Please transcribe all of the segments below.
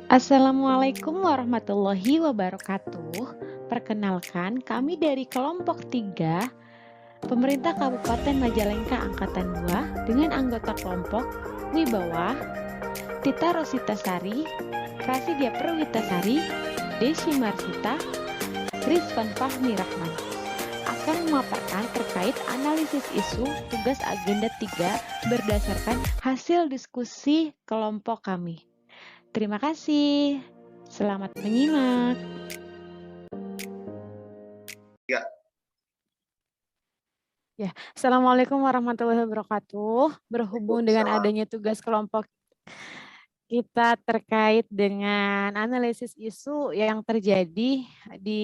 Assalamualaikum warahmatullahi wabarakatuh. Perkenalkan, kami dari kelompok 3, Pemerintah Kabupaten Majalengka Angkatan 2 dengan anggota kelompok Wibawa, Tita Rositasari, Prasidya Perwitasari, Desi Marsita, Rizwan Fahmi Rahman akan memaparkan terkait analisis isu tugas agenda 3 berdasarkan hasil diskusi kelompok kami. Terima kasih. Selamat menyimak. Ya, Assalamualaikum warahmatullahi wabarakatuh. Berhubung dengan adanya tugas kelompok kita terkait dengan analisis isu yang terjadi di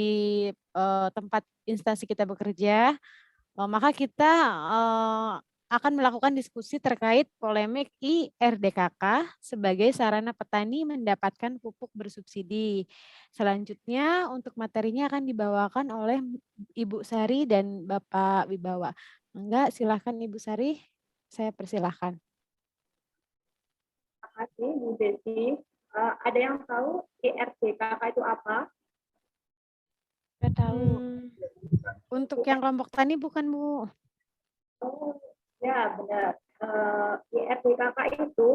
tempat instansi kita bekerja, maka kita akan melakukan diskusi terkait polemik IRDKK sebagai sarana petani mendapatkan pupuk bersubsidi. Selanjutnya untuk materinya akan dibawakan oleh Ibu Sari dan Bapak Wibawa. Enggak, silahkan Ibu Sari, saya persilahkan. Terima kasih Bu Desi. Ada yang tahu IRDKK itu apa? Saya tahu. Untuk yang kelompok tani bukan Bu? Oh, ya benar. IRDKK itu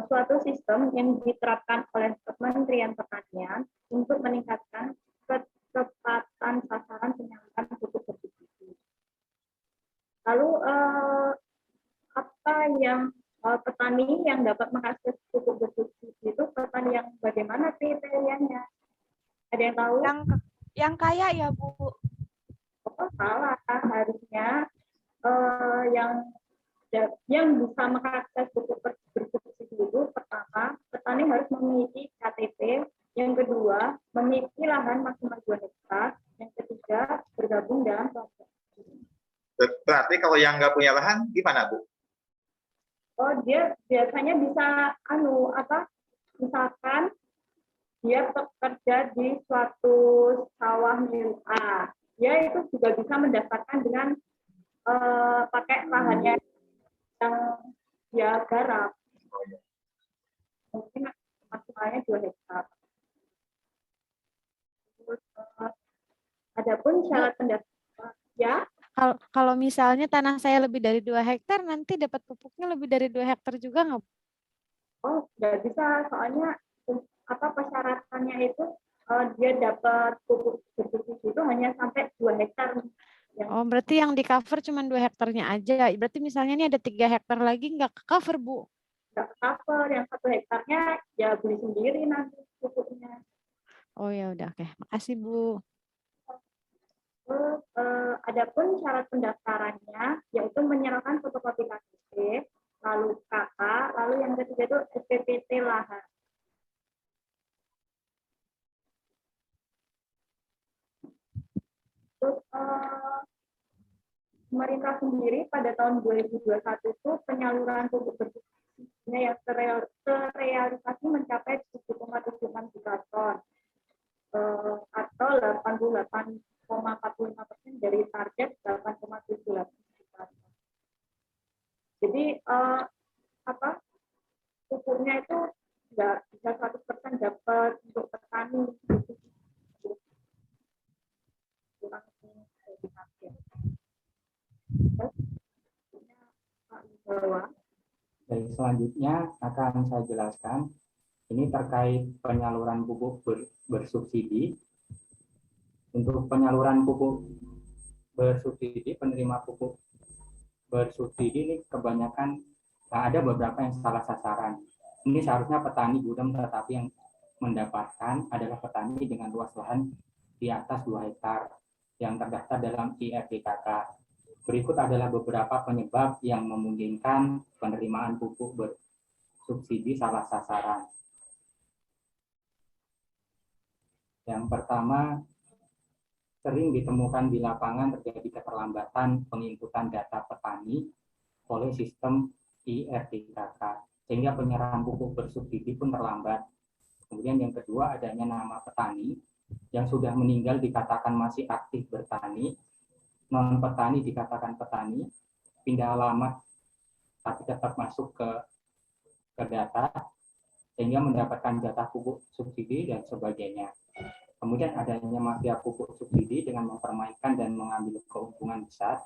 suatu sistem yang diterapkan oleh Kementerian Pertanian untuk meningkatkan kecepatan sasaran penyaluran pupuk bersubsidi. Lalu apa yang petani yang dapat mengakses pupuk bersubsidi itu petani yang bagaimana kriterianya? Ada yang tahu? Yang kaya ya Bu? Oh, salah, harusnya yang bisa mengakses pupuk bersubsidi itu pertama petani harus memiliki KTP, yang kedua memiliki lahan maksimal 2 hektar, yang ketiga bergabung dalam kelompok. Berarti kalau yang nggak punya lahan gimana Bu? Oh, dia biasanya bisa misalkan dia bekerja di suatu sawah milik A, dia itu juga bisa mendaftarkan dengan pakai lahannya yang dia garap. Mungkin maksimalnya 2 hektar. Terus, adapun syarat pendaftaran, ya. Kalau misalnya tanah saya lebih dari 2 hektar, nanti dapat pupuknya lebih dari 2 hektar juga nggak? Oh, nggak bisa, soalnya persyaratannya itu dia dapat pupuk bersubsidi itu hanya sampai 2 hektar. Oh, berarti yang di cover cuma 2 hektarnya aja. Berarti misalnya ini ada 3 hektar lagi nggak ke cover, Bu? Nggak ke cover, yang 1 hektarnya ya beli sendiri nanti pupuknya. Oh ya udah, oke. Makasih, Bu. Terus adapun syarat pendaftarannya yaitu menyerahkan fotokopi KTP, lalu KK, lalu yang ketiga itu SPPT lahan. Terus pemerintah sendiri pada tahun 2021 itu penyaluran pupuk bersubsidinya yang terrealisasi mencapai 7,76 juta ton atau 88,45% dari target 8,78 juta ton. Jadi pupuknya itu nggak bisa 100% dapat untuk petani. Jadi selanjutnya akan saya jelaskan ini terkait penyaluran pupuk bersubsidi. Untuk penyaluran pupuk bersubsidi, penerima pupuk bersubsidi ini kebanyakan ada beberapa yang salah sasaran. Ini seharusnya petani gudang, tetapi yang mendapatkan adalah petani dengan luas lahan di atas 2 hektar yang terdaftar dalam IRDKK. Berikut adalah beberapa penyebab yang memungkinkan penerimaan pupuk bersubsidi salah sasaran. Yang pertama, sering ditemukan di lapangan terjadi keterlambatan penginputan data petani oleh sistem IRDKK, sehingga penyerahan pupuk bersubsidi pun terlambat. Kemudian yang kedua, adanya nama petani yang sudah meninggal dikatakan masih aktif bertani, non-petani dikatakan petani, pindah alamat tapi tetap masuk ke data. sehingga mendapatkan jatah pupuk subsidi dan sebagainya. Kemudian adanya mafia pupuk subsidi dengan mempermainkan dan mengambil keuntungan besar.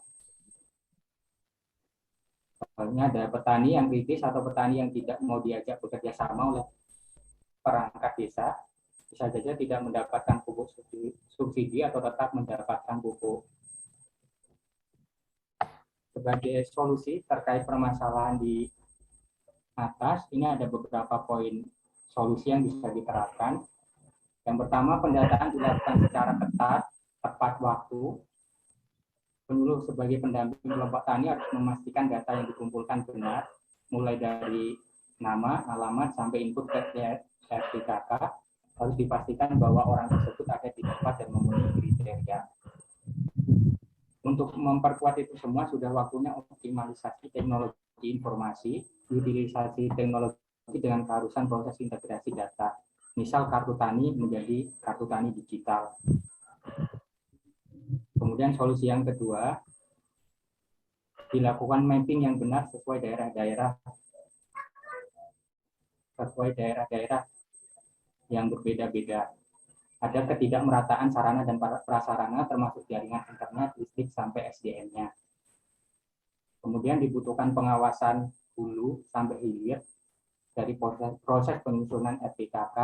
Contohnya ada petani yang kritis atau petani yang tidak mau diajak bekerja sama oleh perangkat desa, bisa saja tidak mendapatkan pupuk subsidi atau tetap mendapatkan pupuk. Sebagai solusi terkait permasalahan di atas, ini ada beberapa poin solusi yang bisa diterapkan. Yang pertama, pendataan dilakukan secara ketat, tepat waktu. Penyuluh sebagai pendamping kelompok tani harus memastikan data yang dikumpulkan benar, mulai dari nama, alamat, sampai input ke RTKK. Harus dipastikan bahwa orang tersebut ada di tempat dan memenuhi kriteria. Untuk memperkuat itu semua, sudah waktunya optimalisasi teknologi informasi, utilisasi teknologi dengan keharusan proses integrasi data. Misal kartu tani menjadi kartu tani digital. Kemudian solusi yang kedua, dilakukan mapping yang benar sesuai daerah-daerah yang berbeda-beda. Ada ketidakmerataan sarana dan prasarana termasuk jaringan internet, listrik, sampai SDM-nya. Kemudian dibutuhkan pengawasan hulu sampai hilir dari proses penyusunan RTKK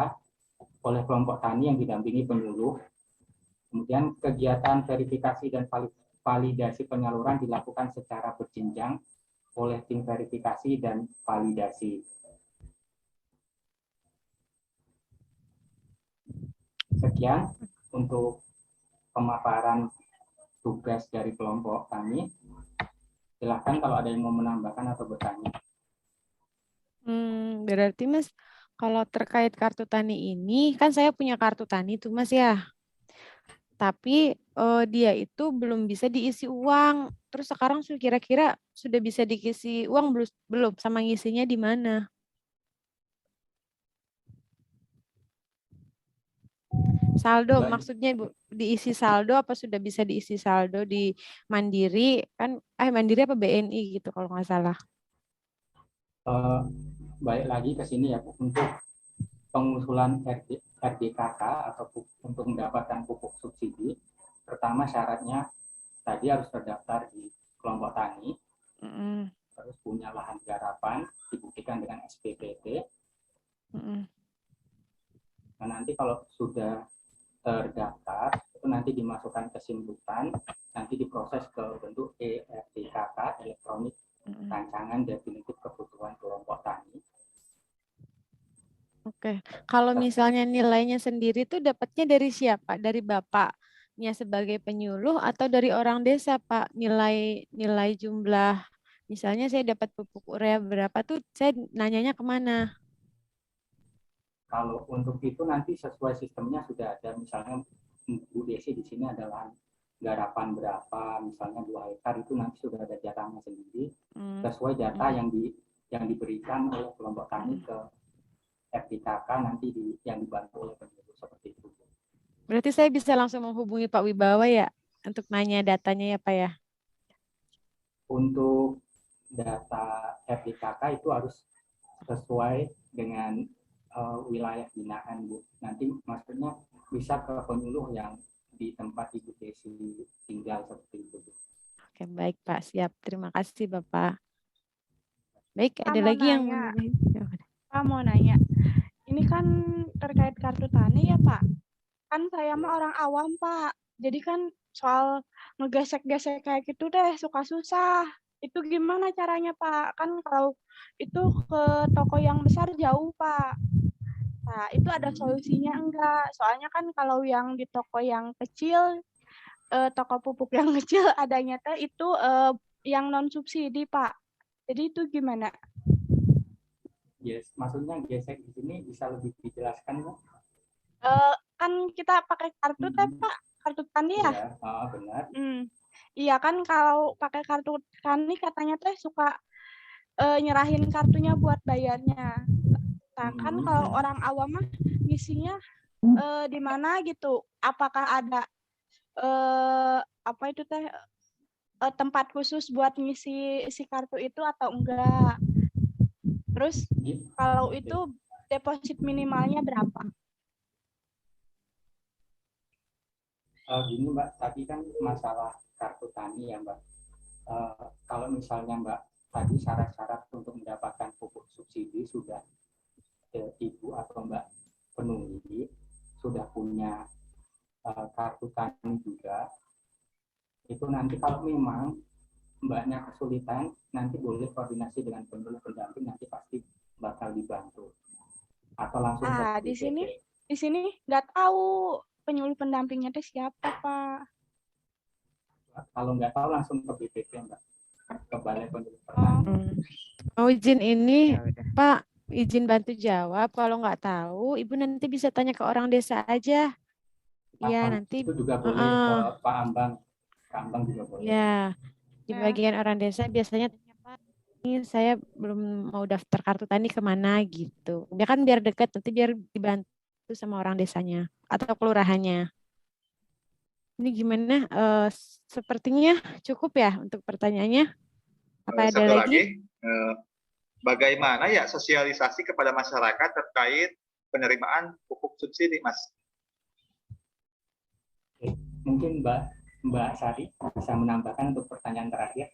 oleh kelompok tani yang didampingi penyuluh. Kemudian kegiatan verifikasi dan validasi penyaluran dilakukan secara berjenjang oleh tim verifikasi dan validasi. Sekian untuk pemaparan tugas dari kelompok kami. Silahkan kalau ada yang mau menambahkan atau bertanya. Berarti Mas, kalau terkait kartu tani ini, kan saya punya kartu tani tuh Mas ya. Tapi dia itu belum bisa diisi uang. Terus sekarang kira-kira sudah bisa diisi uang belum? Sama ngisinya di mana? Saldo maksudnya Bu, diisi saldo apa sudah bisa diisi saldo di Mandiri kan? Mandiri apa BNI gitu kalau nggak salah. Balik lagi ke sini ya Bu, untuk pengusulan RDKK atau untuk mendapatkan pupuk subsidi, pertama syaratnya tadi harus terdaftar di kelompok tani, terus punya lahan garapan, dibuktikan dengan SPPT. Nah, nanti kalau sudah terdaftar, itu nanti dimasukkan ke simbukan, nanti diproses ke bentuk ERDKK, elektronik rancangan definitif kebutuhan kelompok tani. Oke, kalau misalnya nilainya sendiri tuh dapatnya dari siapa? Dari Bapaknya sebagai penyuluh atau dari orang desa, Pak? Nilai jumlah, misalnya saya dapat pupuk urea berapa tuh, saya nanyanya kemana? Kalau untuk itu nanti sesuai sistemnya sudah ada, misalnya Bu Desi di sini adalah garapan berapa, misalnya 2 hektar, itu nanti sudah ada jatahnya sendiri, sesuai data yang diberikan oleh kelompok tani ke RTKK nanti yang dibantu oleh penyuluh seperti itu. Berarti saya bisa langsung menghubungi Pak Wibawa ya untuk nanya datanya ya Pak ya? Untuk data RTKK itu harus sesuai dengan wilayah binaan Bu. Nanti maksudnya bisa ke penyuluh yang di tempat Ibu Desi tinggal seperti itu. Oke, baik Pak, siap. Terima kasih Bapak. Baik, Pak ada mau lagi yang nanya. Pak mau nanya. Ini kan terkait kartu tani ya Pak. Kan saya mah orang awam Pak. Jadi kan soal ngegesek-gesek kayak gitu deh suka susah. Itu gimana caranya Pak? Kan kalau itu ke toko yang besar jauh Pak. Nah, itu ada solusinya enggak? Soalnya kan kalau yang di toko yang kecil, toko pupuk yang kecil adanya teh itu yang non subsidi Pak. Jadi itu gimana? Yes, maksudnya gesek di sini bisa lebih dijelaskan Bu? Kan kita pakai kartu teh Pak, kartu tani ya? Iya, benar. Iya kan kalau pakai kartu tani katanya teh suka nyerahin kartunya buat bayarnya. Nah kan kalau orang awam mah ngisinya di mana gitu? Apakah ada apa itu teh tempat khusus buat ngisi si kartu itu atau enggak? Terus kalau itu deposit minimalnya berapa? Gini Mbak, tadi kan masalah kartu tani ya Mbak. Kalau misalnya Mbak tadi syarat-syarat untuk mendapatkan pupuk subsidi sudah Ibu atau Mbak penuhi, sudah punya kartu tani juga, itu nanti kalau memang Mbaknya kesulitan, nanti boleh koordinasi dengan penyuluh pendamping, nanti pasti bakal dibantu. Atau langsung ke Di BPP. sini nggak tahu penyuluh pendampingnya itu siapa, Pak. Kalau nggak tahu langsung ke BPP Mbak, ke Balai Penyuluh Pertanian. Mau izin ini, Ya udah. Pak, izin bantu jawab. Kalau nggak tahu, Ibu nanti bisa tanya ke orang desa aja. Iya, nanti. Itu juga boleh ke Pak Ambang. Pak Ambang juga boleh. Ya, di Ya. bagian orang desa biasanya tanya, Pak, ini saya belum mau daftar kartu tani kemana gitu. Ya kan biar dekat, nanti biar dibantu sama orang desanya atau kelurahannya. Ini gimana? Sepertinya cukup ya untuk pertanyaannya. Apa ada Satu lagi? lagi, bagaimana ya sosialisasi kepada masyarakat terkait penerimaan pupuk subsidi, Mas? Mungkin Mbak Sari bisa menambahkan untuk pertanyaan terakhir.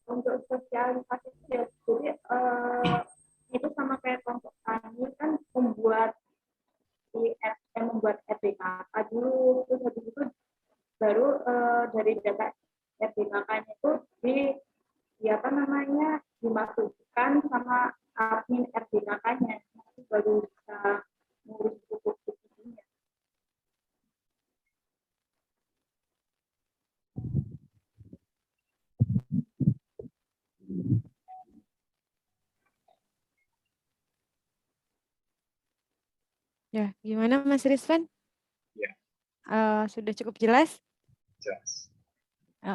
Untuk sosialisasi ya, jadi itu sama kayak kelompok tani kan membuat RDKK dulu, terus habis itu baru dari data RDKK-nya itu dimasukkan sama admin RDKK-nya, baru bisa ngurus pupuk subsidinya. Ya, gimana Mas Rizwan? Ya. Sudah cukup jelas? Jelas.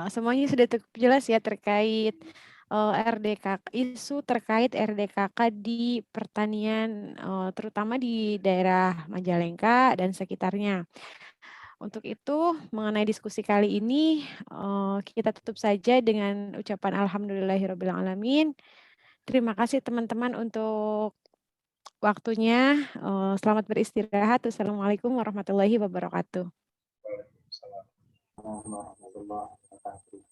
Semuanya sudah cukup jelas ya terkait RDKK, isu terkait RDKK di pertanian, terutama di daerah Majalengka dan sekitarnya. Untuk itu, mengenai diskusi kali ini, kita tutup saja dengan ucapan Alhamdulillahirrahmanirrahim. Terima kasih teman-teman untuk waktunya. Selamat beristirahat. Wassalamualaikum warahmatullahi wabarakatuh. Waalaikumsalam. Warahmatullahi wabarakatuh.